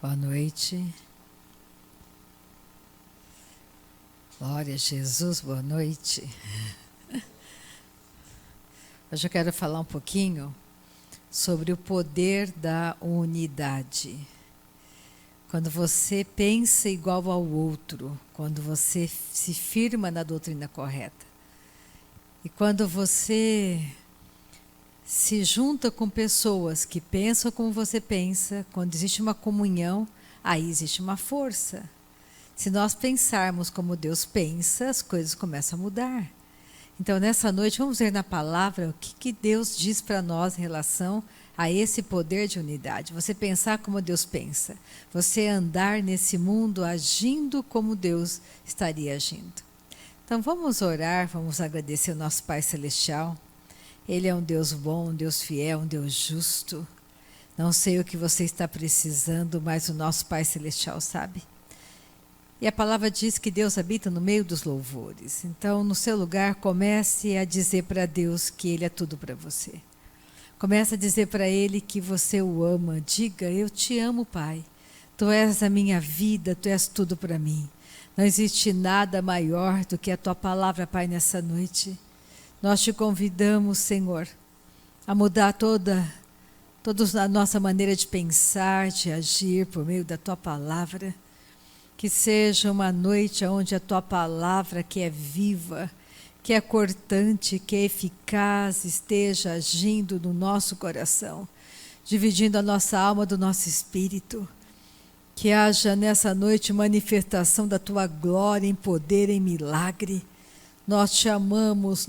Boa noite. Glória a Jesus, boa noite. Hoje eu quero falar um pouquinho sobre o poder da unidade. Quando você pensa igual ao outro, quando você se firma na doutrina correta, e quando você se junta com pessoas que pensam como você pensa, quando existe uma comunhão, aí existe uma força. Se nós pensarmos como Deus pensa, as coisas começam a mudar. Então, nessa noite, vamos ver na palavra o que Deus diz para nós em relação a esse poder de unidade. Você pensar como Deus pensa. Você andar nesse mundo agindo como Deus estaria agindo. Então, vamos orar, vamos agradecer ao nosso Pai Celestial. Ele é um Deus bom, um Deus fiel, um Deus justo. Não sei o que você está precisando, mas o nosso Pai Celestial sabe. E a palavra diz que Deus habita no meio dos louvores. Então, no seu lugar, comece a dizer para Deus que Ele é tudo para você. Comece a dizer para Ele que você o ama. Diga, eu te amo, Pai. Tu és a minha vida, Tu és tudo para mim. Não existe nada maior do que a Tua palavra, Pai, nessa noite. Nós te convidamos, Senhor, a mudar toda a nossa maneira de pensar, de agir por meio da Tua palavra. Que seja uma noite onde a Tua palavra, que é viva, que é cortante, que é eficaz, esteja agindo no nosso coração, dividindo a nossa alma do nosso espírito. Que haja nessa noite manifestação da Tua glória em poder, em milagre. Nós te amamos,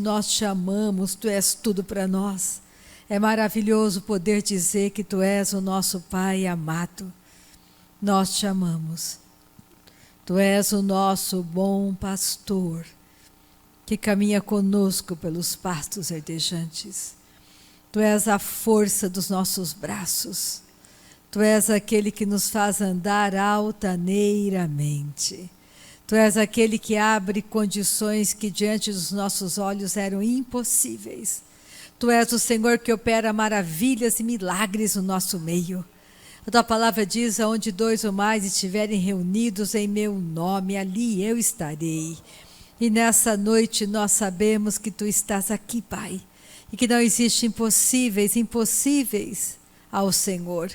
Tu és tudo para nós. É maravilhoso poder dizer que Tu és o nosso Pai amado. Nós te amamos. Tu és o nosso bom pastor, que caminha conosco pelos pastos verdejantes. Tu és a força dos nossos braços. Tu és aquele que nos faz andar altaneiramente. Tu és aquele que abre condições que diante dos nossos olhos eram impossíveis. Tu és o Senhor que opera maravilhas e milagres no nosso meio. A Tua palavra diz, aonde 2 ou mais estiverem reunidos em meu nome, ali eu estarei. E nessa noite nós sabemos que Tu estás aqui, Pai, e que não existe impossíveis ao Senhor.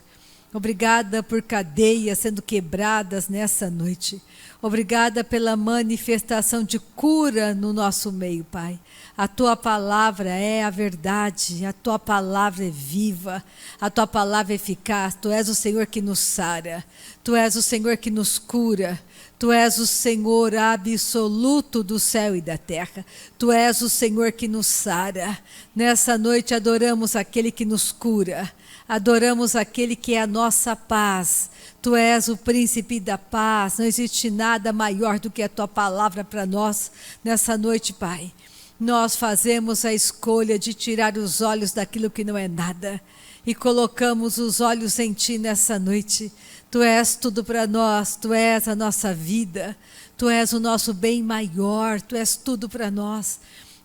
Obrigada por cadeias sendo quebradas nessa noite. Obrigada pela manifestação de cura no nosso meio, Pai. A Tua palavra é a verdade, a Tua palavra é viva, a Tua palavra é eficaz. Tu és o Senhor que nos sara, Tu és o Senhor que nos cura, Tu és o Senhor absoluto do céu e da terra. Tu és o Senhor que nos sara. Nessa noite adoramos aquele que nos cura. Adoramos aquele que é a nossa paz. Tu és o príncipe da paz. Não existe nada maior do que a Tua palavra para nós nessa noite, Pai. Nós fazemos a escolha de tirar os olhos daquilo que não é nada e colocamos os olhos em Ti nessa noite. Tu és tudo para nós, Tu és a nossa vida, Tu és o nosso bem maior, Tu és tudo para nós.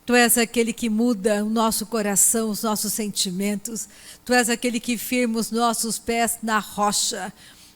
Tu és aquele que muda o nosso coração, os nossos sentimentos. Tu és aquele que firma os nossos pés na rocha.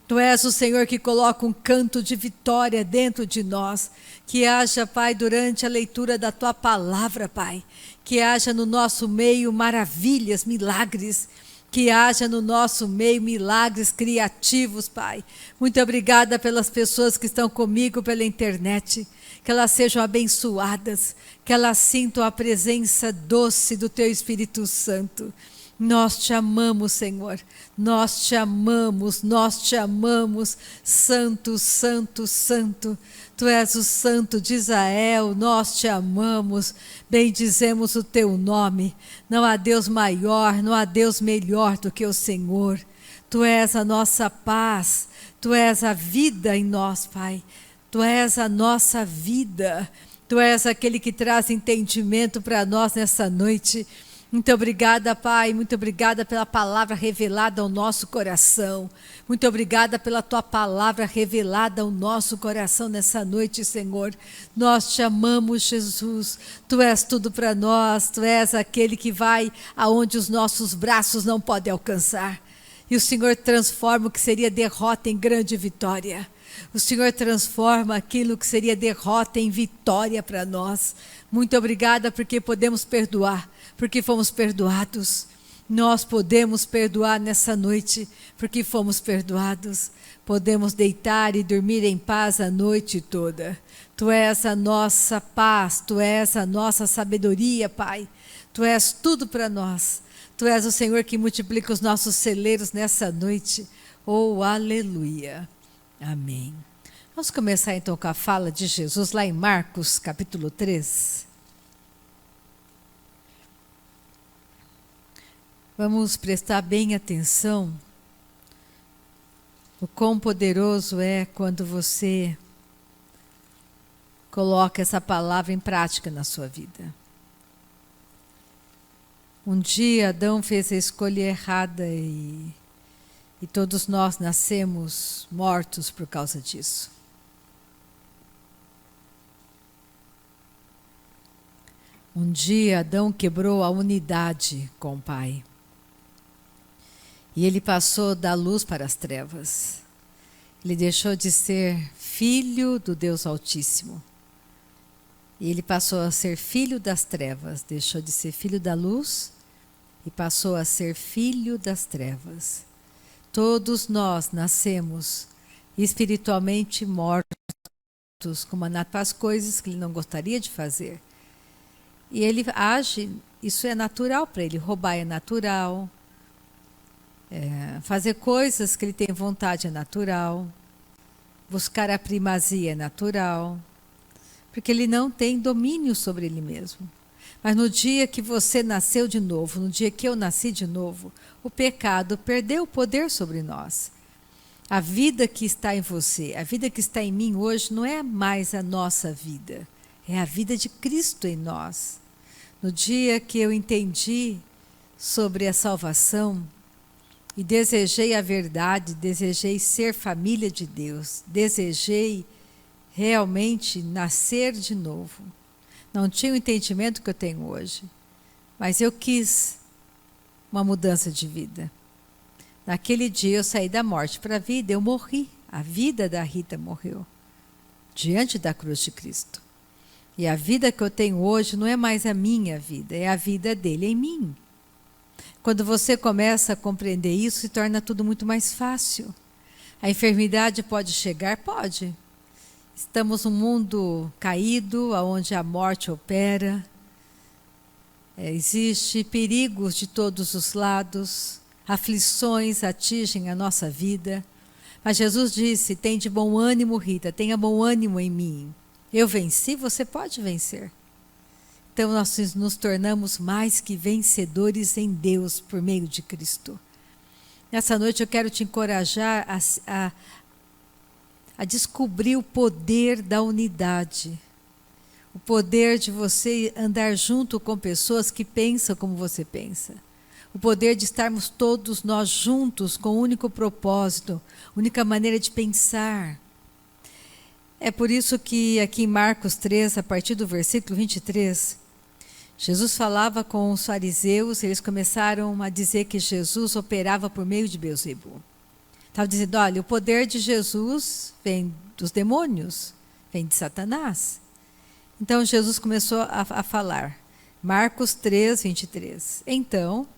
Tu és o Senhor que coloca um canto de vitória dentro de nós. Que haja, Pai, durante a leitura da Tua palavra, Pai, que haja no nosso meio maravilhas, milagres. Que haja no nosso meio milagres criativos, Pai. Muito obrigada pelas pessoas que estão comigo pela internet. Que elas sejam abençoadas, que elas sintam a presença doce do Teu Espírito Santo. Nós te amamos, Senhor, nós te amamos, Santo, Santo, Santo. Tu és o Santo de Israel, nós te amamos, bendizemos o Teu nome. Não há Deus maior, não há Deus melhor do que o Senhor. Tu és a nossa paz, Tu és a vida em nós, Pai. Tu és a nossa vida, Tu és aquele que traz entendimento para nós nessa noite. Muito obrigada, Pai, muito obrigada pela palavra revelada ao nosso coração. Muito obrigada pela Tua palavra revelada ao nosso coração nessa noite, Senhor. Nós te amamos, Jesus. Tu és tudo para nós, Tu és aquele que vai aonde os nossos braços não podem alcançar. E o Senhor transforma o que seria derrota em grande vitória. O Senhor transforma aquilo que seria derrota em vitória para nós. Muito obrigada porque podemos perdoar, porque fomos perdoados. Nós podemos perdoar nessa noite, porque fomos perdoados. Podemos deitar e dormir em paz a noite toda. Tu és a nossa paz, Tu és a nossa sabedoria, Pai. Tu és tudo para nós. Tu és o Senhor que multiplica os nossos celeiros nessa noite. Oh, aleluia. Amém. Vamos começar então com a fala de Jesus lá em Marcos, capítulo 3. Vamos prestar bem atenção o quão poderoso é quando você coloca essa palavra em prática na sua vida. Um dia Adão fez a escolha errada e todos nós nascemos mortos por causa disso. Um dia Adão quebrou a unidade com o Pai. E ele passou da luz para as trevas. Ele deixou de ser filho do Deus Altíssimo. E ele passou a ser filho das trevas. Deixou de ser filho da luz e passou a ser filho das trevas. Todos nós nascemos espiritualmente mortos, para as coisas que ele não gostaria de fazer. E ele age, isso é natural para ele. Roubar é natural. Fazer coisas que ele tem vontade é natural. Buscar a primazia é natural. Porque ele não tem domínio sobre ele mesmo. Mas no dia que você nasceu de novo, no dia que eu nasci de novo, o pecado perdeu o poder sobre nós. A vida que está em você, a vida que está em mim hoje não é mais a nossa vida. É a vida de Cristo em nós. No dia que eu entendi sobre a salvação e desejei a verdade, desejei ser família de Deus, desejei realmente nascer de novo. Não tinha o entendimento que eu tenho hoje, mas eu quis uma mudança de vida. Naquele dia eu saí da morte para a vida, eu morri. A vida da Rita morreu diante da cruz de Cristo. E a vida que eu tenho hoje não é mais a minha vida, é a vida dele em mim. Quando você começa a compreender isso, se torna tudo muito mais fácil. A enfermidade pode chegar? Pode. Estamos num mundo caído, onde a morte opera. Existem perigos de todos os lados, aflições atingem a nossa vida. Mas Jesus disse, tem de bom ânimo, Rita, tenha bom ânimo em mim. Eu venci, você pode vencer. Então nós nos tornamos mais que vencedores em Deus por meio de Cristo. Nessa noite eu quero te encorajar a descobrir o poder da unidade. O poder de você andar junto com pessoas que pensam como você pensa. O poder de estarmos todos nós juntos com um único propósito, única maneira de pensar. É por isso que aqui em Marcos 3, a partir do versículo 23, Jesus falava com os fariseus, eles começaram a dizer que Jesus operava por meio de Beelzebu. Estava dizendo, olha, o poder de Jesus vem dos demônios, vem de Satanás. Então Jesus começou a falar, Marcos 3, 23. Então,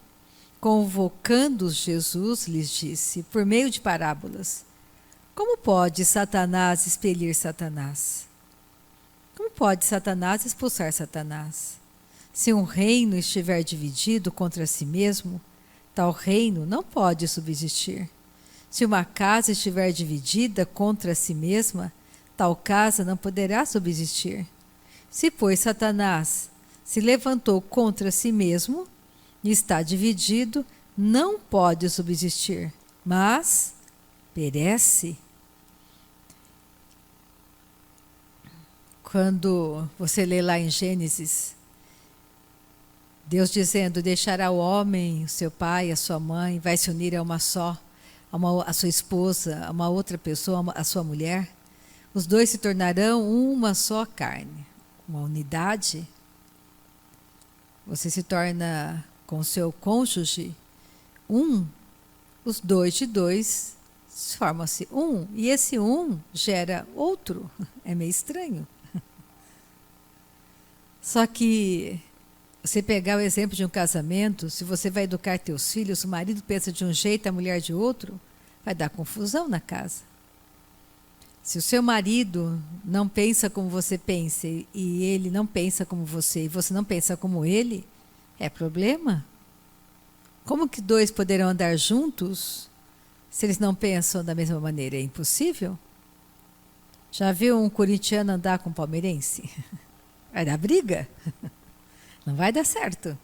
convocando-os Jesus, lhes disse, por meio de parábolas, como pode Satanás expelir Satanás? Como pode Satanás expulsar Satanás? Se um reino estiver dividido contra si mesmo, tal reino não pode subsistir. Se uma casa estiver dividida contra si mesma, tal casa não poderá subsistir. Se, pois, Satanás se levantou contra si mesmo e está dividido, não pode subsistir, mas perece. Quando você lê lá em Gênesis, Deus dizendo, deixará o homem, o seu pai, a sua mãe, vai se unir a uma só, a sua esposa, a uma outra pessoa, a sua mulher. Os dois se tornarão uma só carne, uma unidade. Você se torna com o seu cônjuge um, os dois de dois formam-se um, e esse um gera outro. É meio estranho. Só que você pegar o exemplo de um casamento, se você vai educar teus filhos, o marido pensa de um jeito, a mulher de outro, vai dar confusão na casa. Se o seu marido não pensa como você pensa e ele não pensa como você e você não pensa como ele, é problema? Como que dois poderão andar juntos se eles não pensam da mesma maneira? É impossível. Já viu um corintiano andar com um palmeirense? Vai dar briga? Não vai dar certo.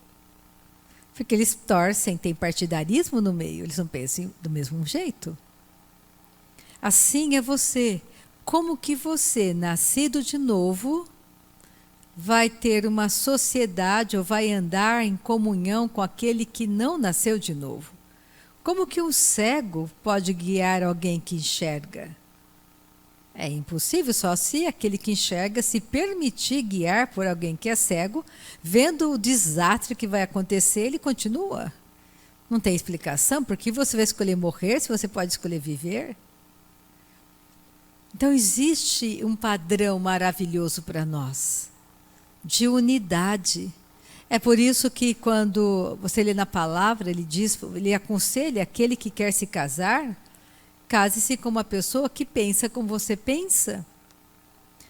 Porque eles torcem, tem partidarismo no meio, eles não pensam do mesmo jeito. Assim é você. Como que você, nascido de novo, vai ter uma sociedade ou vai andar em comunhão com aquele que não nasceu de novo? Como que um cego pode guiar alguém que enxerga? É impossível, só se aquele que enxerga se permitir guiar por alguém que é cego, vendo o desastre que vai acontecer, ele continua. Não tem explicação, porque você vai escolher morrer se você pode escolher viver? Então existe um padrão maravilhoso para nós, de unidade. É por isso que quando você lê na palavra, ele aconselha aquele que quer se casar, case-se com uma pessoa que pensa como você pensa.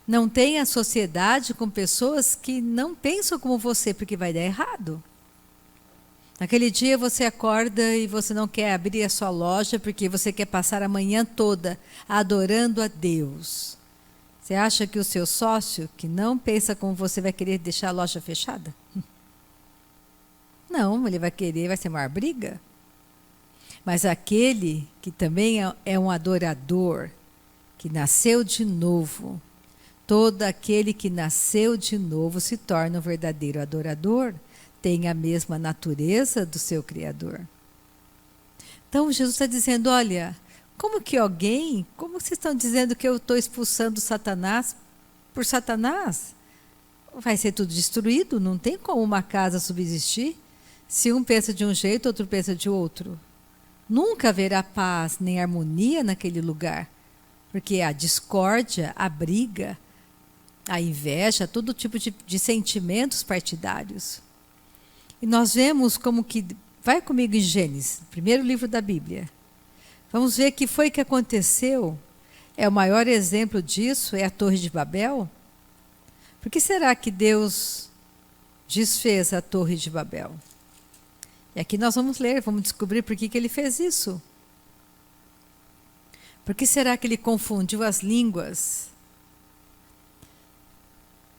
Não tenha sociedade com pessoas que não pensam como você, porque vai dar errado. Naquele dia você acorda e você não quer abrir a sua loja porque você quer passar a manhã toda adorando a Deus. Você acha que o seu sócio, que não pensa como você, vai querer deixar a loja fechada? Não, ele vai querer, vai ser maior briga. Mas aquele que também é um adorador, que nasceu de novo, todo aquele que nasceu de novo se torna um verdadeiro adorador, tem a mesma natureza do seu Criador. Então Jesus está dizendo, olha, como vocês estão dizendo que eu estou expulsando Satanás por Satanás? Vai ser tudo destruído, não tem como uma casa subsistir se um pensa de um jeito, outro pensa de outro. Nunca haverá paz nem harmonia naquele lugar, porque a discórdia, a briga, a inveja, todo tipo de sentimentos partidários. E nós vemos como que, vai comigo em Gênesis, primeiro livro da Bíblia. Vamos ver o que foi que aconteceu. O maior exemplo disso é a Torre de Babel. Por que será que Deus desfez a Torre de Babel? E aqui nós vamos ler, vamos descobrir por que ele fez isso. Por que será que ele confundiu as línguas?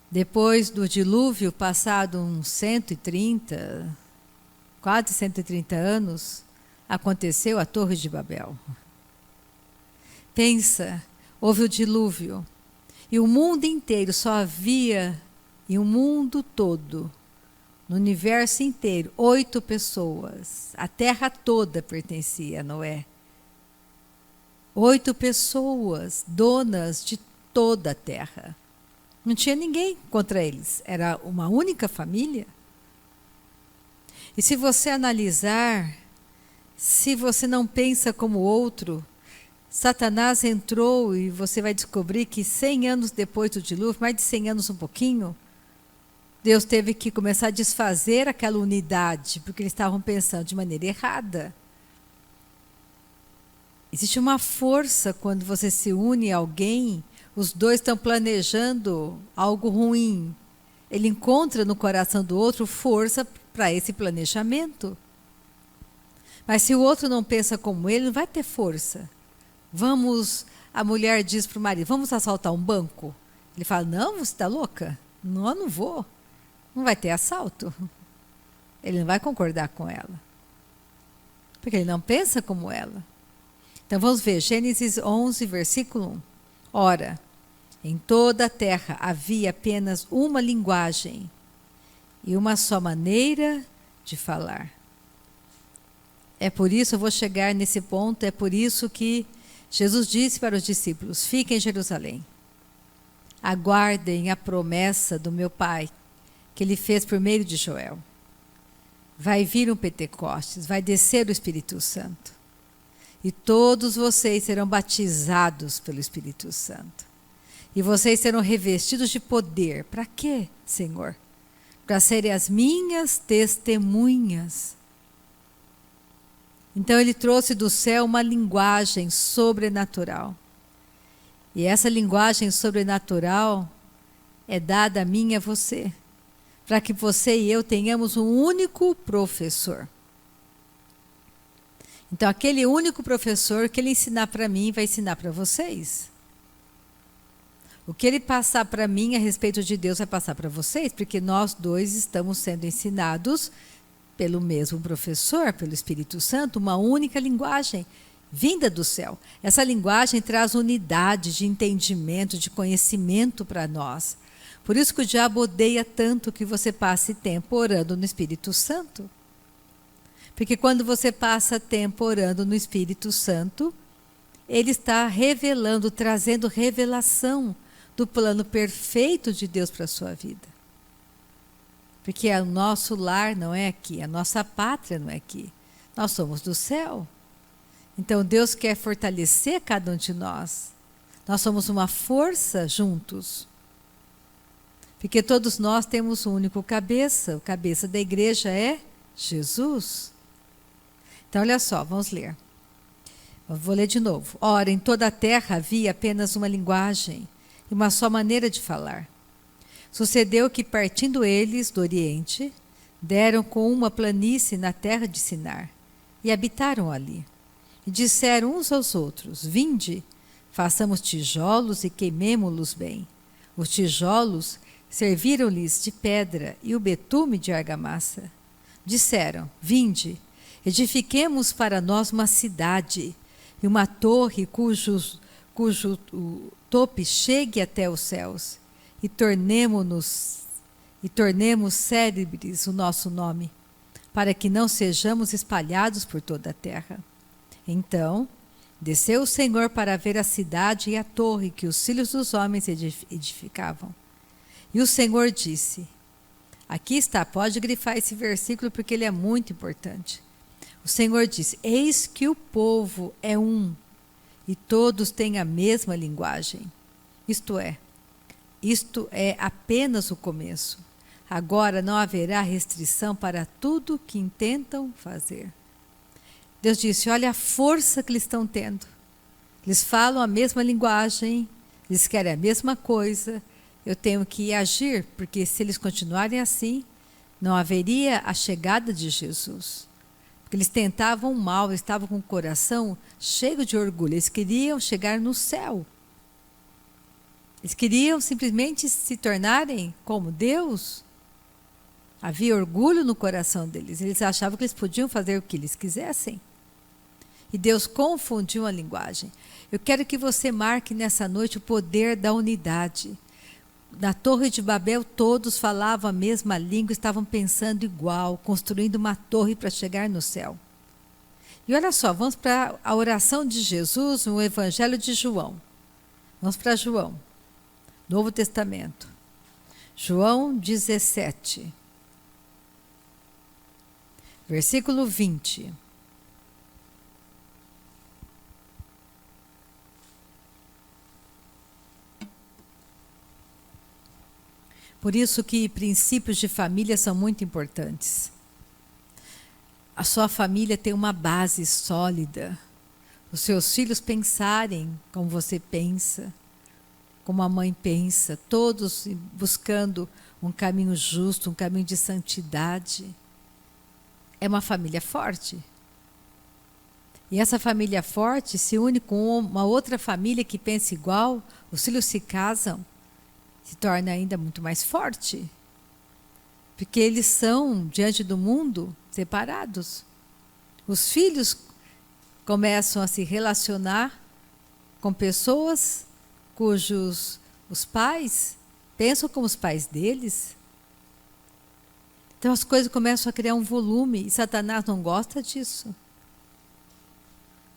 Depois do dilúvio, passado uns 130, quase 130 anos, aconteceu a Torre de Babel. Pensa, houve o dilúvio, e o mundo inteiro só havia, e o mundo todo, no universo inteiro, 8 pessoas. A terra toda pertencia a Noé. 8 pessoas, donas de toda a terra. Não tinha ninguém contra eles, era uma única família. E se você analisar, se você não pensa como o outro, Satanás entrou e você vai descobrir que 100 anos depois do dilúvio, mais de 100 anos um pouquinho, Deus teve que começar a desfazer aquela unidade, porque eles estavam pensando de maneira errada. Existe uma força quando você se une a alguém, os dois estão planejando algo ruim. Ele encontra no coração do outro força para esse planejamento. Mas se o outro não pensa como ele, não vai ter força. A mulher diz para o marido, vamos assaltar um banco? Ele fala, não, você está louca? Não, eu não vou. Não vai ter assalto. Ele não vai concordar com ela. Porque ele não pensa como ela. Então vamos ver, Gênesis 11, versículo 1. Ora, em toda a terra havia apenas uma linguagem e uma só maneira de falar. É por isso, eu vou chegar nesse ponto, é por isso que Jesus disse para os discípulos, fiquem em Jerusalém, aguardem a promessa do meu Pai, que Ele fez por meio de Joel. Vai vir um Pentecostes, vai descer o Espírito Santo. e todos vocês serão batizados pelo Espírito Santo. E vocês serão revestidos de poder. Para quê, Senhor? Para serem as minhas testemunhas. Então ele trouxe do céu uma linguagem sobrenatural. E essa linguagem sobrenatural é dada a mim e a você, para que você e eu tenhamos um único professor. Então aquele único professor que ele ensinar para mim, vai ensinar para vocês. O que ele passar para mim a respeito de Deus vai passar para vocês, porque nós dois estamos sendo ensinados pelo mesmo professor, pelo Espírito Santo, uma única linguagem vinda do céu. Essa linguagem traz unidade de entendimento, de conhecimento para nós. Por isso que o diabo odeia tanto que você passe tempo orando no Espírito Santo. Porque quando você passa tempo orando no Espírito Santo, ele está revelando, trazendo revelação do plano perfeito de Deus para a sua vida. Porque o nosso lar não é aqui, a nossa pátria não é aqui. Nós somos do céu. Então Deus quer fortalecer cada um de nós. Nós somos uma força juntos. Porque todos nós temos um único cabeça. O cabeça da igreja é Jesus. Então olha só, vamos ler. Eu vou ler de novo. Ora, em toda a terra havia apenas uma linguagem e uma só maneira de falar. Sucedeu que, partindo eles do Oriente, deram com uma planície na terra de Sinar e habitaram ali. E disseram uns aos outros: Vinde, façamos tijolos e queimemo-los bem. Os tijolos serviram-lhes de pedra e o betume de argamassa. Disseram: Vinde, edifiquemos para nós uma cidade e uma torre cujo tope chegue até os céus, e tornemo-nos e tornemos célebres o nosso nome, para que não sejamos espalhados por toda a terra. Então desceu o Senhor para ver a cidade e a torre que os filhos dos homens edificavam. E o Senhor disse, aqui está, pode grifar esse versículo porque ele é muito importante. O Senhor disse, eis que o povo é um, e todos têm a mesma linguagem. Isto é apenas o começo. Agora não haverá restrição para tudo que intentam fazer. Deus disse, olha a força que eles estão tendo. Eles falam a mesma linguagem, eles querem a mesma coisa. Eu tenho que agir, porque se eles continuarem assim, não haveria a chegada de Jesus. Porque eles tentavam o mal, eles estavam com o coração cheio de orgulho. Eles queriam chegar no céu. Eles queriam simplesmente se tornarem como Deus. Havia orgulho no coração deles. Eles achavam que eles podiam fazer o que eles quisessem. E Deus confundiu a linguagem. Eu quero que você marque nessa noite o poder da unidade. Na Torre de Babel todos falavam a mesma língua, estavam pensando igual, construindo uma torre para chegar no céu. E olha só, vamos para a oração de Jesus no Evangelho de João. Vamos para João, Novo Testamento. João 17, versículo 20. Por isso que princípios de família são muito importantes. A sua família tem uma base sólida. Os seus filhos pensarem como você pensa, como a mãe pensa, todos buscando um caminho justo, um caminho de santidade. É uma família forte. E essa família forte se une com uma outra família que pensa igual, os filhos se casam, se torna ainda muito mais forte. Porque eles são, diante do mundo, separados. Os filhos começam a se relacionar com pessoas cujos os pais pensam como os pais deles. Então as coisas começam a criar um volume, e Satanás não gosta disso.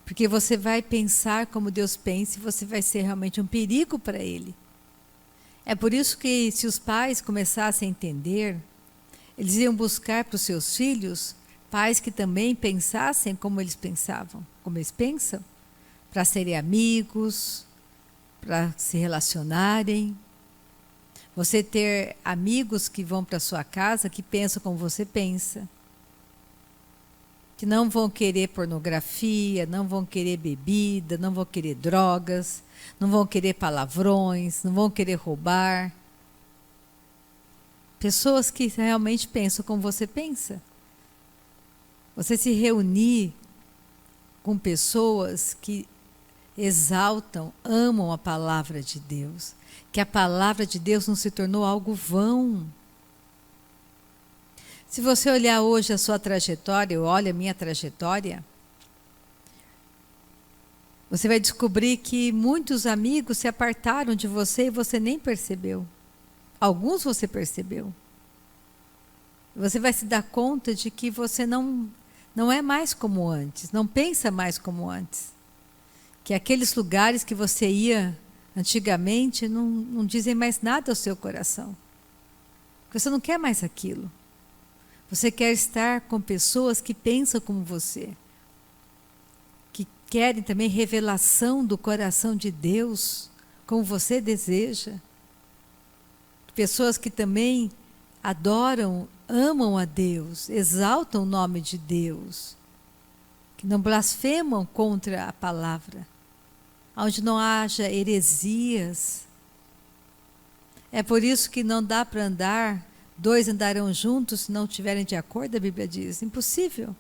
Porque você vai pensar como Deus pensa e você vai ser realmente um perigo para ele. É por isso que se os pais começassem a entender, eles iam buscar para os seus filhos pais que também pensassem como eles pensavam, como eles pensam, para serem amigos, para se relacionarem. Você ter amigos que vão para sua casa, que pensam como você pensa, que não vão querer pornografia, não vão querer bebida, não vão querer drogas, não vão querer palavrões, não vão querer roubar. Pessoas que realmente pensam como você pensa. Você se reunir com pessoas que exaltam, amam a palavra de Deus, que a palavra de Deus não se tornou algo vão. Se você olhar hoje a sua trajetória, eu olho a minha trajetória, você vai descobrir que muitos amigos se apartaram de você e você nem percebeu. Alguns você percebeu. Você vai se dar conta de que você não é mais como antes, não pensa mais como antes. Que aqueles lugares que você ia antigamente não dizem mais nada ao seu coração. Você não quer mais aquilo. Você quer estar com pessoas que pensam como você, que querem também revelação do coração de Deus, como você deseja. Pessoas que também adoram, amam a Deus, exaltam o nome de Deus, que não blasfemam contra a palavra, onde não haja heresias. É por isso que não dá para andar, dois andarão juntos se não estiverem de acordo, a Bíblia diz. Impossível.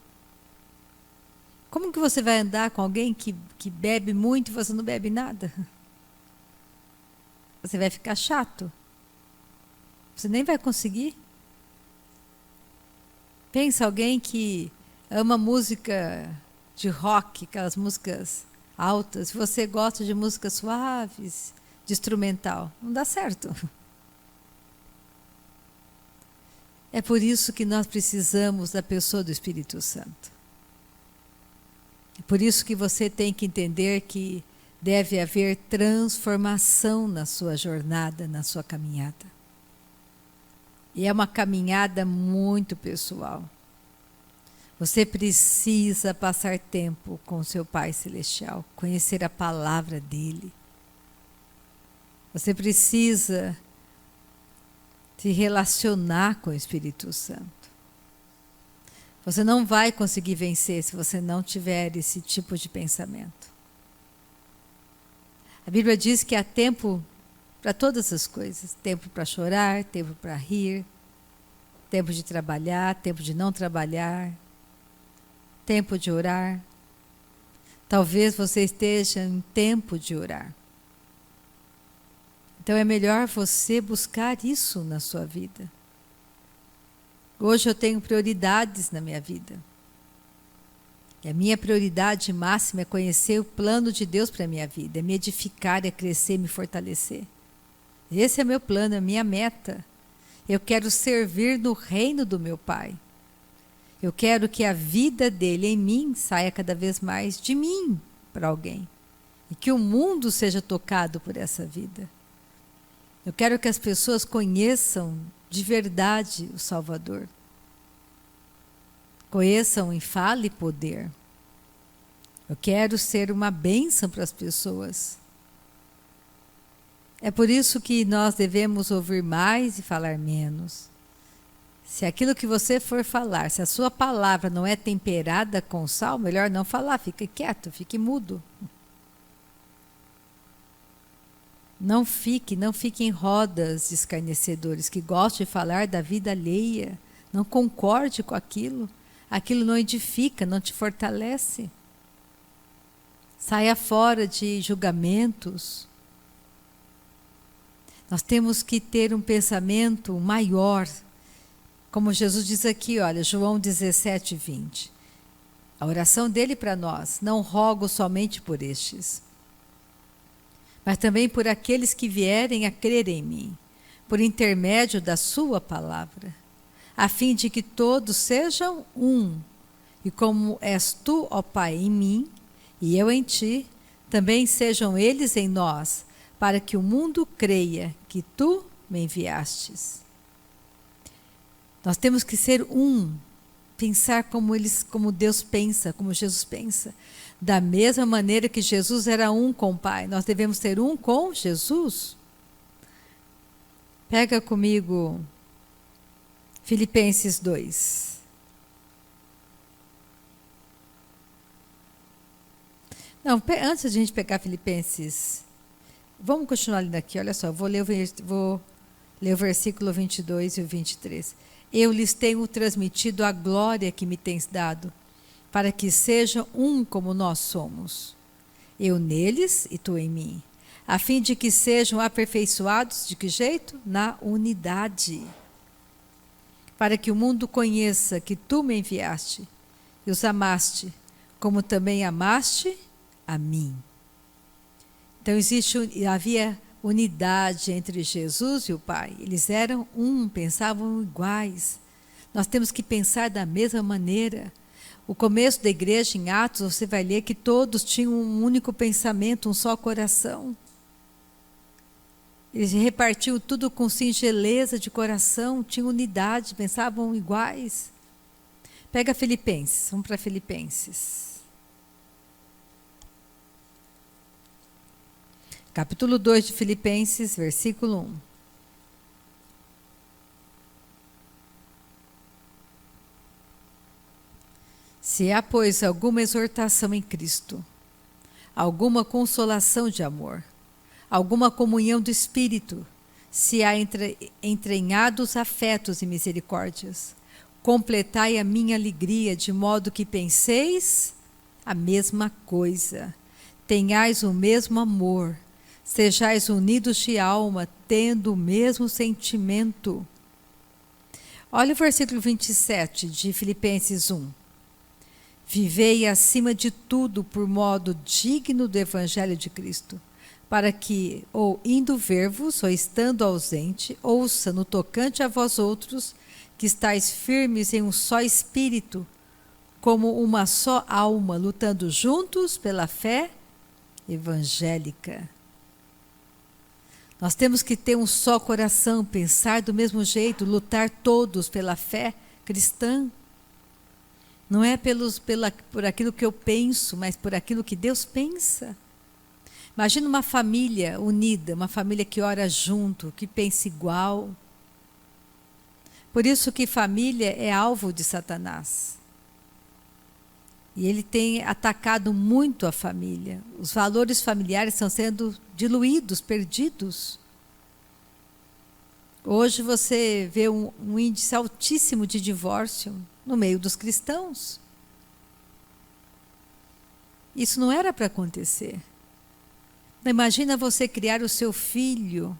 Como que você vai andar com alguém que bebe muito e você não bebe nada? Você vai ficar chato. Você nem vai conseguir. Pensa alguém que ama música de rock, aquelas músicas altas, se você gosta de músicas suaves, de instrumental, não dá certo. É por isso que nós precisamos da pessoa do Espírito Santo. É por isso que você tem que entender que deve haver transformação na sua jornada, na sua caminhada. E é uma caminhada muito pessoal. Você precisa passar tempo com seu Pai Celestial, conhecer a palavra dele. Você precisa se relacionar com o Espírito Santo. Você não vai conseguir vencer se você não tiver esse tipo de pensamento. A Bíblia diz que há tempo para todas as coisas. Tempo para chorar, tempo para rir, tempo de trabalhar, tempo de não trabalhar, tempo de orar. Talvez você esteja em tempo de orar. Então é melhor você buscar isso na sua vida. Hoje eu tenho prioridades na minha vida. E a minha prioridade máxima é conhecer o plano de Deus para a minha vida, é me edificar, é crescer, me fortalecer. Esse é meu plano, é a minha meta. Eu quero servir no reino do meu Pai. Eu quero que a vida dele em mim saia cada vez mais de mim para alguém. E que o mundo seja tocado por essa vida. Eu quero que as pessoas conheçam de verdade o Salvador. Conheçam em fala e poder. Eu quero ser uma bênção para as pessoas. É por isso que nós devemos ouvir mais e falar menos. Se aquilo que você for falar, se a sua palavra não é temperada com sal, melhor não falar, fique quieto, fique mudo. Não fique em rodas de escarnecedores que gostam de falar da vida alheia. Não concorde com aquilo. Aquilo não edifica, não te fortalece. Saia fora de julgamentos. Nós temos que ter um pensamento maior. Como Jesus diz aqui, olha, João 17, 20. A oração dele para nós: não rogo somente por estes, mas também por aqueles que vierem a crer em mim, por intermédio da sua palavra, a fim de que todos sejam um, e como és tu, ó Pai, em mim, e eu em ti, também sejam eles em nós, para que o mundo creia que tu me enviastes. Nós temos que ser um, pensar como Deus pensa, como Jesus pensa. Da mesma maneira que Jesus era um com o Pai, nós devemos ser um com Jesus. Pega comigo Filipenses 2. Não, antes de a gente pegar Filipenses, vamos continuar lendo aqui, olha só, vou ler o versículo 22 e o 23. Eu lhes tenho transmitido a glória que me tens dado, para que sejam um como nós somos. Eu neles e tu em mim, a fim de que sejam aperfeiçoados, de que jeito? Na unidade. Para que o mundo conheça que tu me enviaste e os amaste, como também amaste a mim. Então havia unidade entre Jesus e o Pai. Eles eram um, pensavam iguais. Nós temos que pensar da mesma maneira. O começo da igreja, em Atos, você vai ler que todos tinham um único pensamento, um só coração. Eles repartiam tudo com singeleza de coração, tinham unidade, pensavam iguais. Pega Filipenses, vamos para Filipenses. Capítulo 2 de Filipenses, versículo 1. Se há, pois, alguma exortação em Cristo, alguma consolação de amor, alguma comunhão do Espírito, se há entranhados afetos e misericórdias, completai a minha alegria, de modo que penseis a mesma coisa, tenhais o mesmo amor, sejais unidos de alma, tendo o mesmo sentimento. Olha o versículo 27 de Filipenses 1. Vivei acima de tudo por modo digno do Evangelho de Cristo, para que, ou indo ver-vos, ou estando ausente, ouça no tocante a vós outros, que estáis firmes em um só espírito, como uma só alma, lutando juntos pela fé evangélica. Nós temos que ter um só coração, pensar do mesmo jeito, lutar todos pela fé cristã. Não é por aquilo que eu penso, mas por aquilo que Deus pensa. Imagina uma família unida, uma família que ora junto, que pensa igual. Por isso que família é alvo de Satanás. E ele tem atacado muito a família. Os valores familiares estão sendo diluídos, perdidos. Hoje você vê um índice altíssimo de divórcio no meio dos cristãos. Isso não era para acontecer. Imagina você criar o seu filho,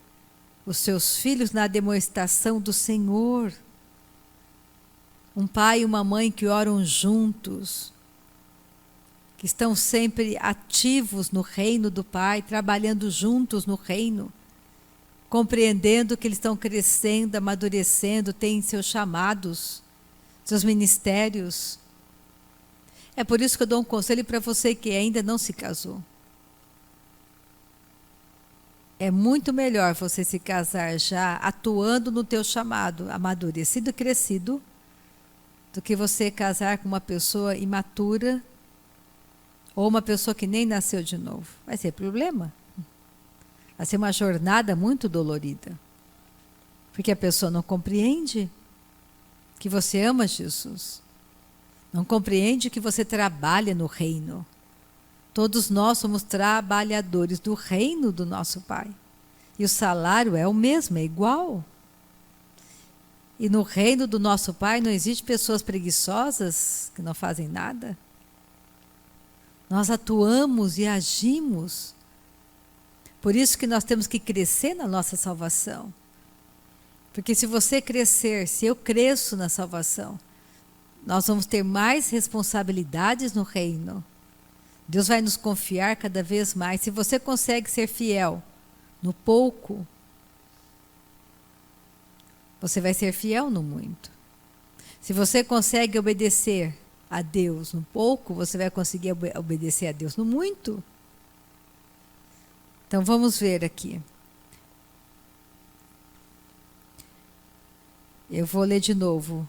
os seus filhos na demonstração do Senhor. Um pai e uma mãe que oram juntos, que estão sempre ativos no reino do Pai, trabalhando juntos no reino, compreendendo que eles estão crescendo, amadurecendo, têm seus chamados, seus ministérios. É por isso que eu dou um conselho para você que ainda não se casou. É muito melhor você se casar já atuando no teu chamado, amadurecido e crescido, do que você casar com uma pessoa imatura ou uma pessoa que nem nasceu de novo. Vai ser problema. Vai ser uma jornada muito dolorida. Porque a pessoa não compreende que você ama Jesus. Não compreende que você trabalha no reino. Todos nós somos trabalhadores do reino do nosso Pai. E o salário é o mesmo, é igual. E no reino do nosso Pai não existe pessoas preguiçosas que não fazem nada. Nós atuamos e agimos. Por isso que nós temos que crescer na nossa salvação. Porque se você crescer, se eu cresço na salvação, nós vamos ter mais responsabilidades no reino. Deus vai nos confiar cada vez mais. Se você consegue ser fiel no pouco, você vai ser fiel no muito. Se você consegue obedecer a Deus no pouco, você vai conseguir obedecer a Deus no muito. Então vamos ver aqui. Eu vou ler de novo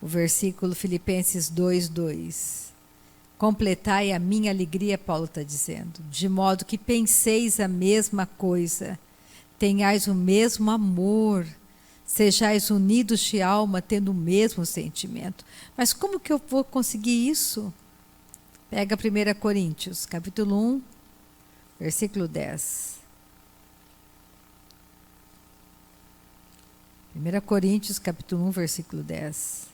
o versículo Filipenses 2:2. completai a minha alegria, Paulo está dizendo, de modo que penseis a mesma coisa, tenhais o mesmo amor, sejais unidos de alma, tendo o mesmo sentimento. Mas como que eu vou conseguir isso? Pega 1 Coríntios, capítulo 1, versículo 10. 1 Coríntios, capítulo 1, versículo 10.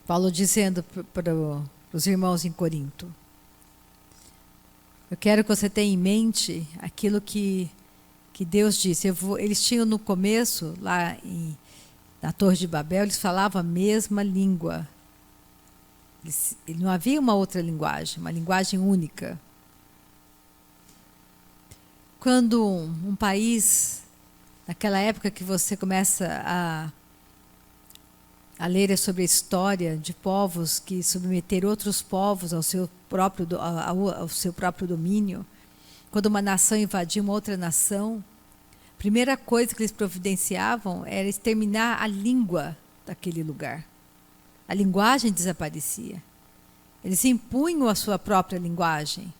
Paulo dizendo para os irmãos em Corinto: eu quero que você tenha em mente aquilo que Deus disse. Eles tinham no começo, lá na Torre de Babel, eles falavam a mesma língua. Não havia uma outra linguagem, uma linguagem única. Quando um país, naquela época que você começa a ler sobre a história de povos que submeteram outros povos ao seu próprio domínio, quando uma nação invadia uma outra nação, a primeira coisa que eles providenciavam era exterminar a língua daquele lugar. A linguagem desaparecia. Eles impunham a sua própria linguagem.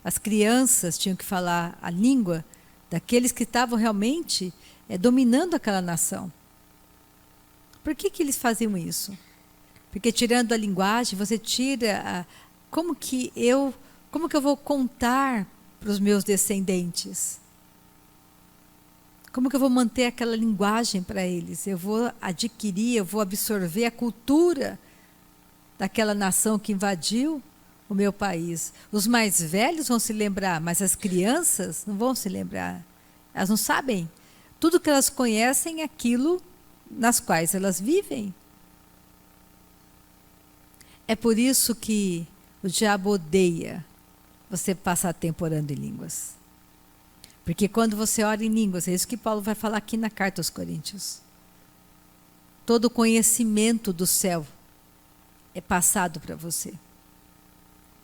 As crianças tinham que falar a língua daqueles que estavam realmente dominando aquela nação. Por que eles faziam isso? Porque tirando a linguagem, você tira como que eu vou contar para os meus descendentes? Como que eu vou manter aquela linguagem para eles? Eu vou adquirir, eu vou absorver a cultura daquela nação que invadiu o meu país. Os mais velhos vão se lembrar, mas as crianças não vão se lembrar. Elas não sabem. Tudo que elas conhecem é aquilo nas quais elas vivem. É por isso que o diabo odeia você passar tempo orando em línguas. Porque quando você ora em línguas, é isso que Paulo vai falar aqui na carta aos Coríntios. Todo o conhecimento do céu é passado para você.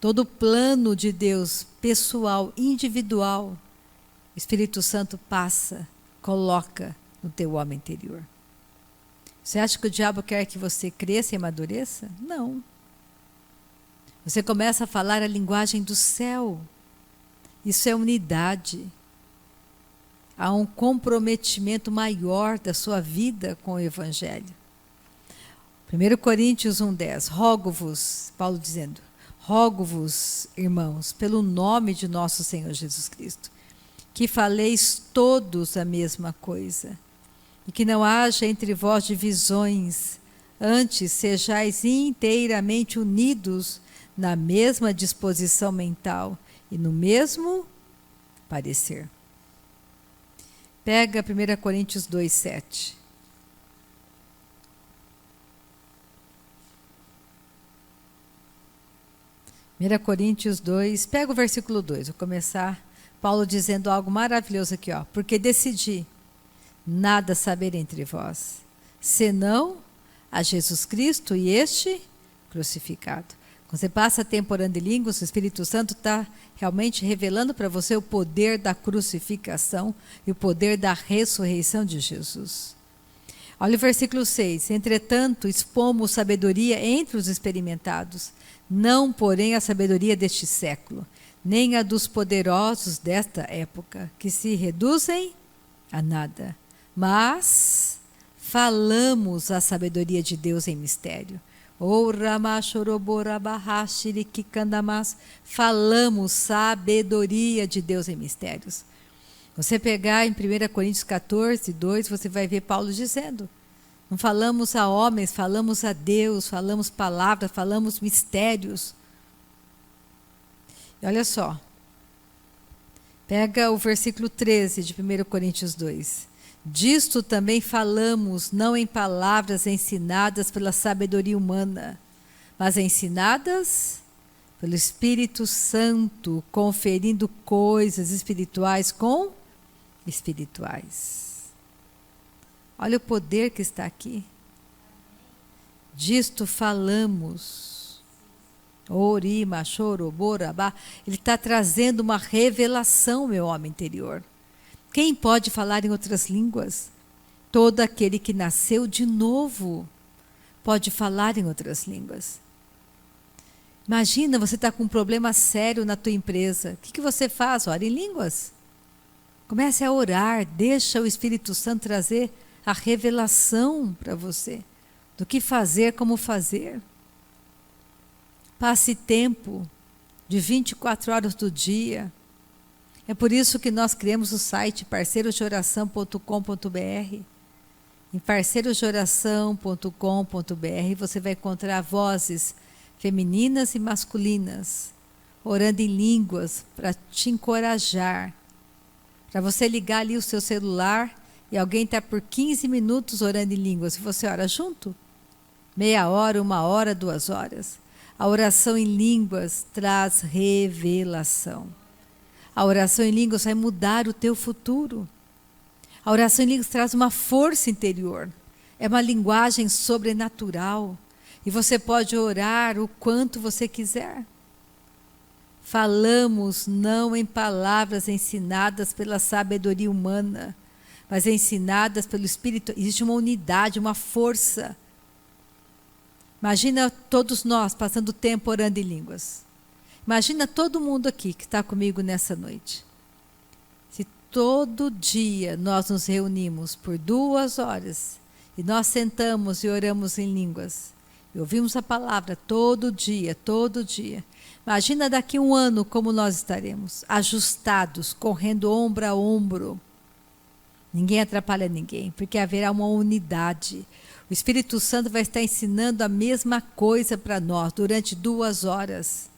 Todo o plano de Deus, pessoal, individual, o Espírito Santo passa, coloca no teu homem interior. Você acha que o diabo quer que você cresça e amadureça? Não. Você começa a falar a linguagem do céu. Isso é unidade. Há um comprometimento maior da sua vida com o Evangelho. 1 Coríntios 1,10. Rogo-vos, Paulo dizendo, rogo-vos, irmãos, pelo nome de nosso Senhor Jesus Cristo, que faleis todos a mesma coisa, e que não haja entre vós divisões, antes sejais inteiramente unidos na mesma disposição mental e no mesmo parecer. Pega 1 Coríntios 2,7. Coríntios 2, pega o versículo 2, vou começar, Paulo dizendo algo maravilhoso aqui, ó. Porque decidi nada saber entre vós, senão a Jesus Cristo e este crucificado. Quando você passa tempo orando em línguas, o Espírito Santo está realmente revelando para você o poder da crucificação e o poder da ressurreição de Jesus. Olha o versículo 6. Entretanto, expomos sabedoria entre os experimentados, não, porém, a sabedoria deste século, nem a dos poderosos desta época, que se reduzem a nada. Mas falamos a sabedoria de Deus em mistério. Falamos sabedoria de Deus em mistérios. Você pegar em 1 Coríntios 14, 2, você vai ver Paulo dizendo, não falamos a homens, falamos a Deus, falamos palavras, falamos mistérios. E olha só, pega o versículo 13 de 1 Coríntios 2. Disto também falamos, não em palavras ensinadas pela sabedoria humana, mas ensinadas pelo Espírito Santo, conferindo coisas espirituais com espirituais. Olha o poder que está aqui. Disto falamos. Orima, choroborabá. Ele está trazendo uma revelação, meu homem interior. Quem pode falar em outras línguas? Todo aquele que nasceu de novo pode falar em outras línguas. Imagina, você está com um problema sério na tua empresa. O que você faz? Ora em línguas. Comece a orar, deixa o Espírito Santo trazer a revelação para você do que fazer, como fazer. Passe tempo de 24 horas do dia. É por isso que nós criamos o site parceirosdeoração.com.br. Em parceirosdeoração.com.br você vai encontrar vozes femininas e masculinas, orando em línguas para te encorajar. Para você ligar ali o seu celular e alguém está por 15 minutos orando em línguas. E você ora junto? Meia hora, 1 hora, 2 horas. A oração em línguas traz revelação. A oração em línguas vai mudar o teu futuro. A oração em línguas traz uma força interior. É uma linguagem sobrenatural. E você pode orar o quanto você quiser. Falamos não em palavras ensinadas pela sabedoria humana, mas ensinadas pelo Espírito. Existe uma unidade, uma força. Imagina todos nós passando tempo orando em línguas. Imagina todo mundo aqui que está comigo nessa noite. Se todo dia nós nos reunimos por 2 horas e nós sentamos e oramos em línguas, e ouvimos a palavra todo dia, todo dia. Imagina daqui 1 ano como nós estaremos, ajustados, correndo ombro a ombro. Ninguém atrapalha ninguém, porque haverá uma unidade. O Espírito Santo vai estar ensinando a mesma coisa para nós durante 2 horas,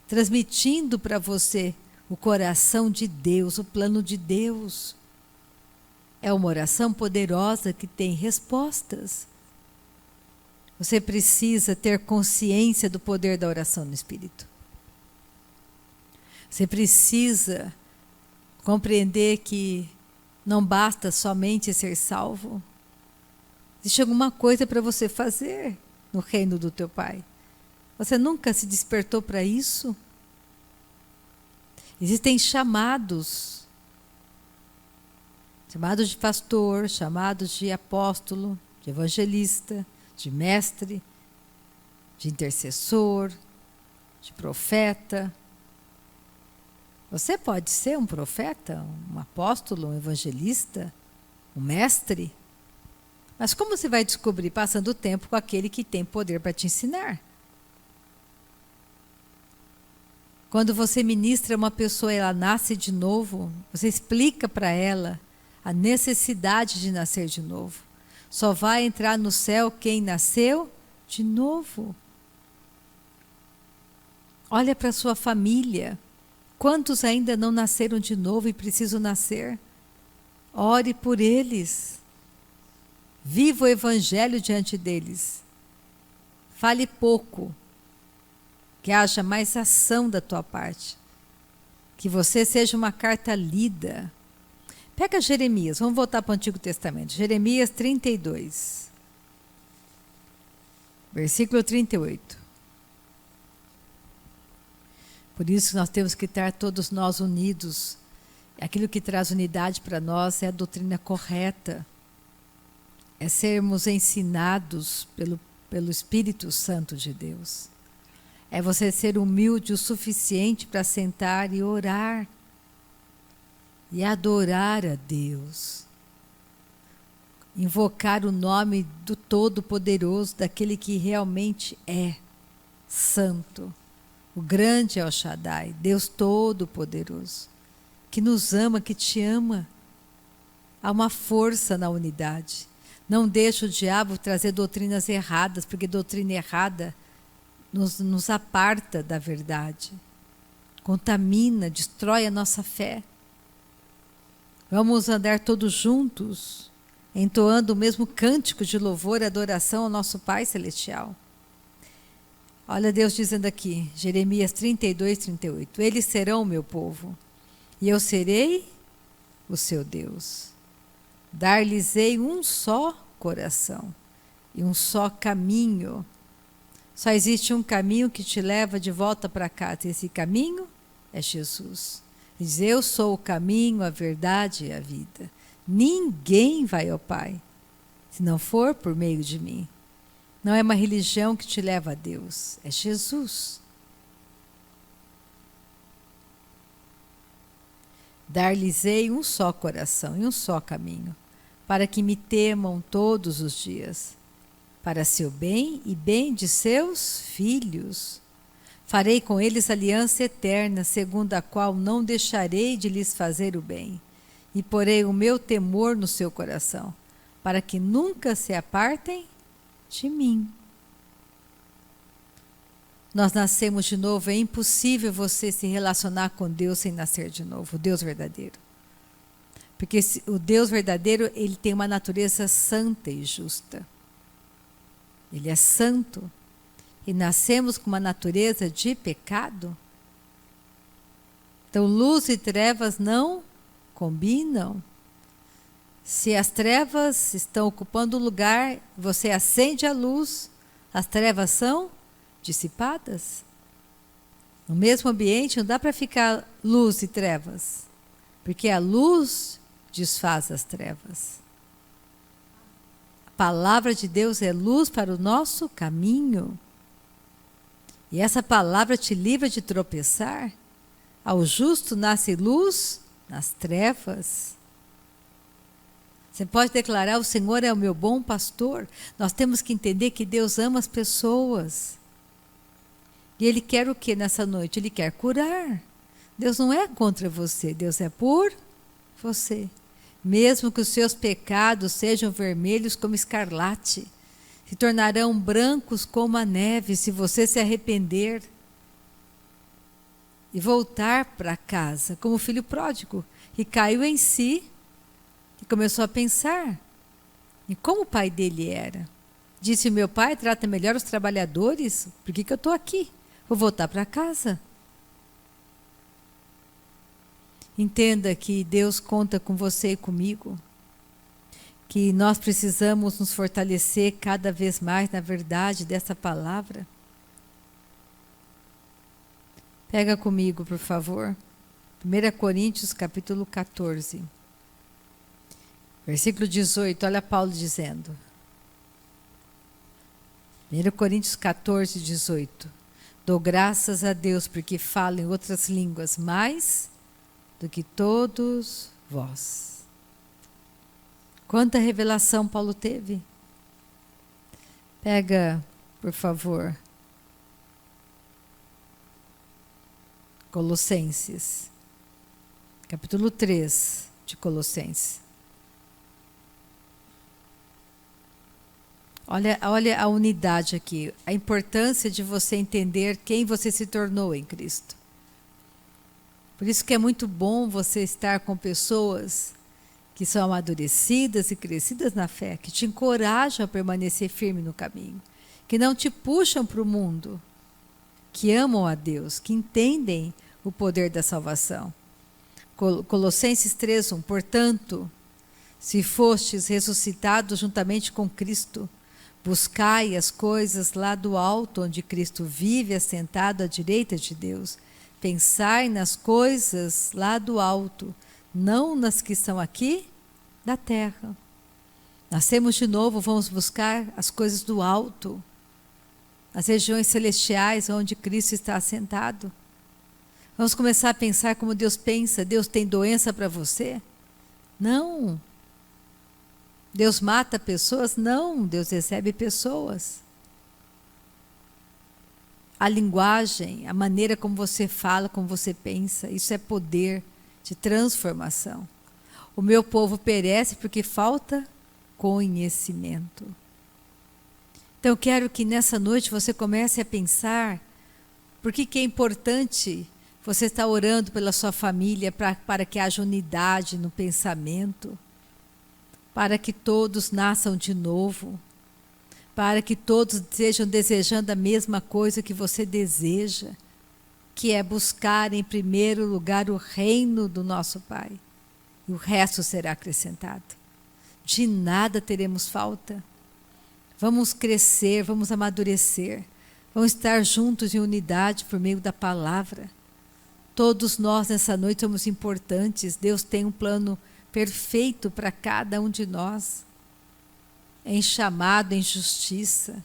transmitindo para você o coração de Deus, o plano de Deus. É uma oração poderosa que tem respostas. Você precisa ter consciência do poder da oração no Espírito. Você precisa compreender que não basta somente ser salvo. Existe alguma coisa para você fazer no reino do teu Pai. Você nunca se despertou para isso? Existem chamados. Chamados de pastor, chamados de apóstolo, de evangelista, de mestre, de intercessor, de profeta. Você pode ser um profeta, um apóstolo, um evangelista, um mestre. Mas como você vai descobrir? Passando tempo com aquele que tem poder para te ensinar. Quando você ministra uma pessoa, ela nasce de novo, você explica para ela a necessidade de nascer de novo. Só vai entrar no céu quem nasceu de novo. Olha para a sua família. Quantos ainda não nasceram de novo e precisam nascer? Ore por eles. Viva o Evangelho diante deles. Fale pouco. Que haja mais ação da tua parte. Que você seja uma carta lida. Pega Jeremias, vamos voltar para o Antigo Testamento. Jeremias 32. Versículo 38. Por isso nós temos que estar todos nós unidos. Aquilo que traz unidade para nós é a doutrina correta. É sermos ensinados pelo Espírito Santo de Deus. É você ser humilde o suficiente para sentar e orar. E adorar a Deus. Invocar o nome do Todo-Poderoso, daquele que realmente é santo. O grande El Shaddai, Deus Todo-Poderoso, que nos ama, que te ama. Há uma força na unidade. Não deixa o diabo trazer doutrinas erradas, porque doutrina errada nos aparta da verdade. Contamina, destrói a nossa fé. Vamos andar todos juntos, entoando o mesmo cântico de louvor e adoração ao nosso Pai Celestial. Olha Deus dizendo aqui, Jeremias 32, 38. Eles serão o meu povo, e eu serei o seu Deus. Dar-lhes-ei um só coração e um só caminho. Só existe um caminho que te leva de volta para casa. Esse caminho é Jesus. Diz, eu sou o caminho, a verdade e a vida. Ninguém vai ao Pai, se não for por meio de mim. Não é uma religião que te leva a Deus, é Jesus. Dar-lhes-ei um só coração e um só caminho, para que me temam todos os dias, para seu bem e bem de seus filhos. Farei com eles aliança eterna, segundo a qual não deixarei de lhes fazer o bem, e porei o meu temor no seu coração, para que nunca se apartem de mim. Nós nascemos de novo, é impossível você se relacionar com Deus sem nascer de novo, o Deus verdadeiro. Porque o Deus verdadeiro, ele tem uma natureza santa e justa. Ele é santo. E nascemos com uma natureza de pecado. Então, luz e trevas não combinam. Se as trevas estão ocupando o lugar, você acende a luz, as trevas são dissipadas. No mesmo ambiente não dá para ficar luz e trevas, porque a luz desfaz as trevas. A palavra de Deus é luz para o nosso caminho. E essa palavra te livra de tropeçar. Ao justo nasce luz nas trevas. Você pode declarar: o Senhor é o meu bom pastor. Nós temos que entender que Deus ama as pessoas. E Ele quer o que nessa noite? Ele quer curar. Deus não é contra você, Deus é por você. Mesmo que os seus pecados sejam vermelhos como escarlate, se tornarão brancos como a neve se você se arrepender e voltar para casa, como o filho pródigo, que caiu em si e começou a pensar em como o pai dele era. Disse: meu pai trata melhor os trabalhadores, por que eu estou aqui? Vou voltar para casa. Entenda que Deus conta com você e comigo, que nós precisamos nos fortalecer cada vez mais na verdade dessa palavra. Pega comigo, por favor, 1 Coríntios capítulo 14, versículo 18, olha Paulo dizendo. 1 Coríntios 14, 18. Dou graças a Deus porque falo em outras línguas mais do que todos vós. Quanta revelação Paulo teve. Pega, por favor, Colossenses, capítulo 3 de Colossenses. Olha a unidade aqui, a importância de você entender quem você se tornou em Cristo. Por isso que é muito bom você estar com pessoas que são amadurecidas e crescidas na fé, que te encorajam a permanecer firme no caminho, que não te puxam para o mundo, que amam a Deus, que entendem o poder da salvação. Colossenses 3:1. Portanto, se fostes ressuscitados juntamente com Cristo, buscai as coisas lá do alto, onde Cristo vive assentado à direita de Deus. Pensai nas coisas lá do alto, não nas que são aqui da terra. Nascemos de novo, vamos buscar as coisas do alto, as regiões celestiais onde Cristo está assentado. Vamos começar a pensar como Deus pensa. Deus tem doença para você? Não. Deus mata pessoas? Não, Deus recebe pessoas. A linguagem, a maneira como você fala, como você pensa, isso é poder de transformação. O meu povo perece porque falta conhecimento. Então eu quero que nessa noite você comece a pensar por que é importante você estar orando pela sua família, para que haja unidade no pensamento, para que todos nasçam de novo, para que todos estejam desejando a mesma coisa que você deseja, que é buscar em primeiro lugar o reino do nosso Pai. E o resto será acrescentado. De nada teremos falta. Vamos crescer, vamos amadurecer, vamos estar juntos em unidade por meio da palavra. Todos nós nessa noite somos importantes. Deus tem um plano perfeito para cada um de nós, em chamado, em justiça,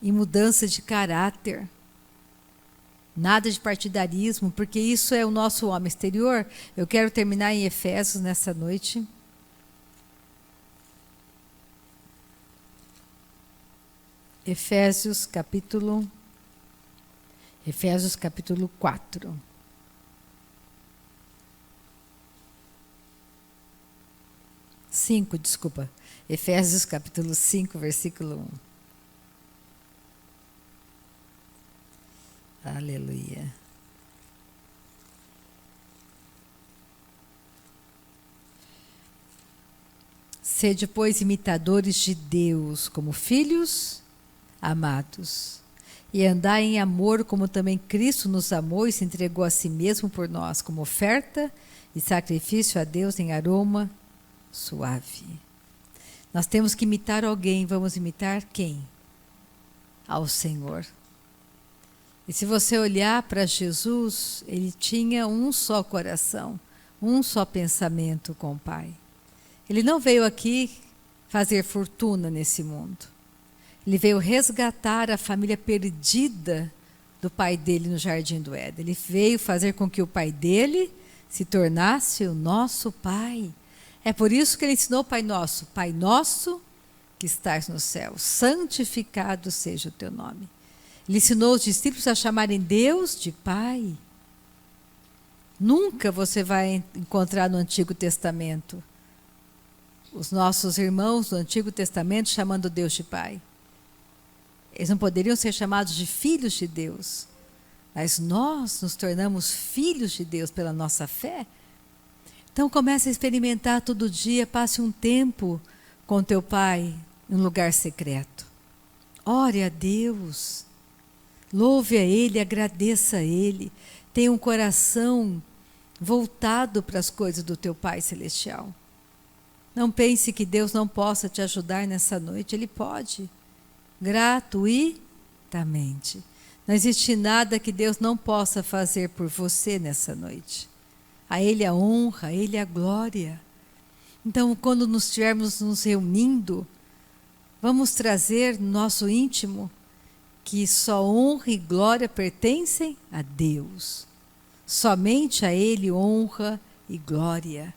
em mudança de caráter. Nada de partidarismo, porque isso é o nosso homem exterior. Eu quero terminar em Efésios nessa noite. Efésios capítulo 4. Efésios capítulo 5, versículo 1. Aleluia. Sede, pois, imitadores de Deus, como filhos amados, e andai em amor, como também Cristo nos amou e se entregou a si mesmo por nós, como oferta e sacrifício a Deus em aroma suave. Nós temos que imitar alguém. Vamos imitar quem? Ao Senhor. E se você olhar para Jesus, ele tinha um só coração, um só pensamento com o Pai. Ele não veio aqui fazer fortuna nesse mundo. Ele veio resgatar a família perdida do pai dele no Jardim do Éden. Ele veio fazer com que o pai dele se tornasse o nosso Pai. É por isso que ele ensinou o Pai Nosso que estás no céu, santificado seja o teu nome. Ele ensinou os discípulos a chamarem Deus de Pai. Nunca você vai encontrar no Antigo Testamento os nossos irmãos do Antigo Testamento chamando Deus de Pai. Eles não poderiam ser chamados de filhos de Deus, mas nós nos tornamos filhos de Deus pela nossa fé. Então comece a experimentar todo dia, passe um tempo com teu Pai em um lugar secreto. Ore a Deus, louve a Ele, agradeça a Ele, tenha um coração voltado para as coisas do teu Pai Celestial. Não pense que Deus não possa te ajudar nessa noite, Ele pode, gratuitamente. Não existe nada que Deus não possa fazer por você nessa noite. A Ele a honra, a Ele a glória. Então, quando nos estivermos nos reunindo, vamos trazer no nosso íntimo que só honra e glória pertencem a Deus. Somente a Ele honra e glória.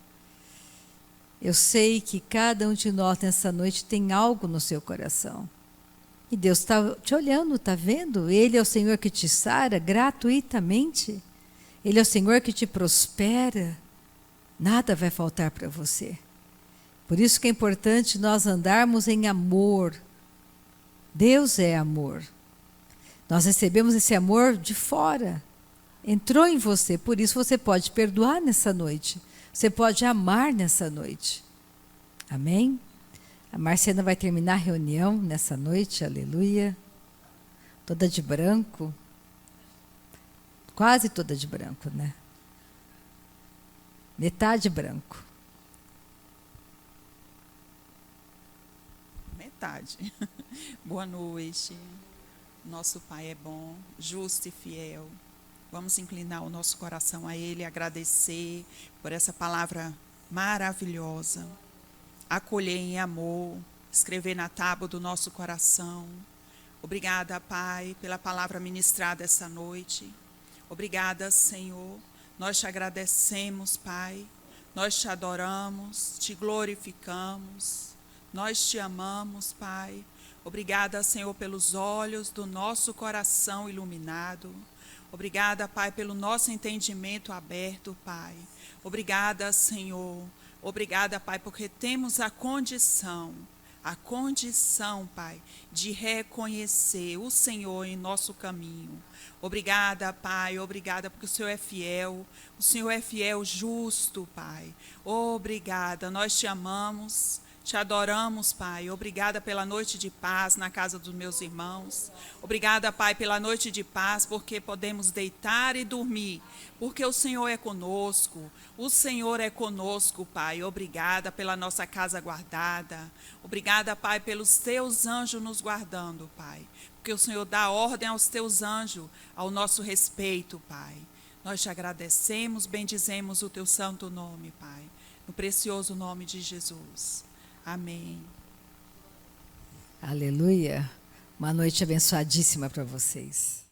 Eu sei que cada um de nós nessa noite tem algo no seu coração. E Deus está te olhando, está vendo? Ele é o Senhor que te sara gratuitamente. Ele é o Senhor que te prospera. Nada vai faltar para você. Por isso que é importante nós andarmos em amor. Deus é amor. Nós recebemos esse amor de fora. Entrou em você, por isso você pode perdoar nessa noite. Você pode amar nessa noite. Amém? A Marciana vai terminar a reunião nessa noite, aleluia. Toda de branco. Quase toda de branco, né? Metade branco. Metade. Boa noite. Nosso Pai é bom, justo e fiel. Vamos inclinar o nosso coração a Ele, agradecer por essa palavra maravilhosa. Acolher em amor, escrever na tábua do nosso coração. Obrigada, Pai, pela palavra ministrada essa noite. Obrigada, Senhor. Nós te agradecemos, Pai. Nós te adoramos, te glorificamos. Nós te amamos, Pai. Obrigada, Senhor, pelos olhos do nosso coração iluminado. Obrigada, Pai, pelo nosso entendimento aberto, Pai. Obrigada, Senhor. Obrigada, Pai, porque temos a condição, Pai, de reconhecer o Senhor em nosso caminho. Obrigada, Pai, obrigada, porque o Senhor é fiel, justo, Pai. Obrigada, nós te amamos. Te adoramos, Pai. Obrigada pela noite de paz na casa dos meus irmãos. Obrigada, Pai, pela noite de paz, porque podemos deitar e dormir, porque o Senhor é conosco. O Senhor é conosco, Pai. Obrigada pela nossa casa guardada. Obrigada, Pai, pelos teus anjos nos guardando, Pai. Porque o Senhor dá ordem aos teus anjos ao nosso respeito, Pai. Nós te agradecemos, bendizemos o teu santo nome, Pai, no precioso nome de Jesus. Amém. Aleluia. Uma noite abençoadíssima para vocês.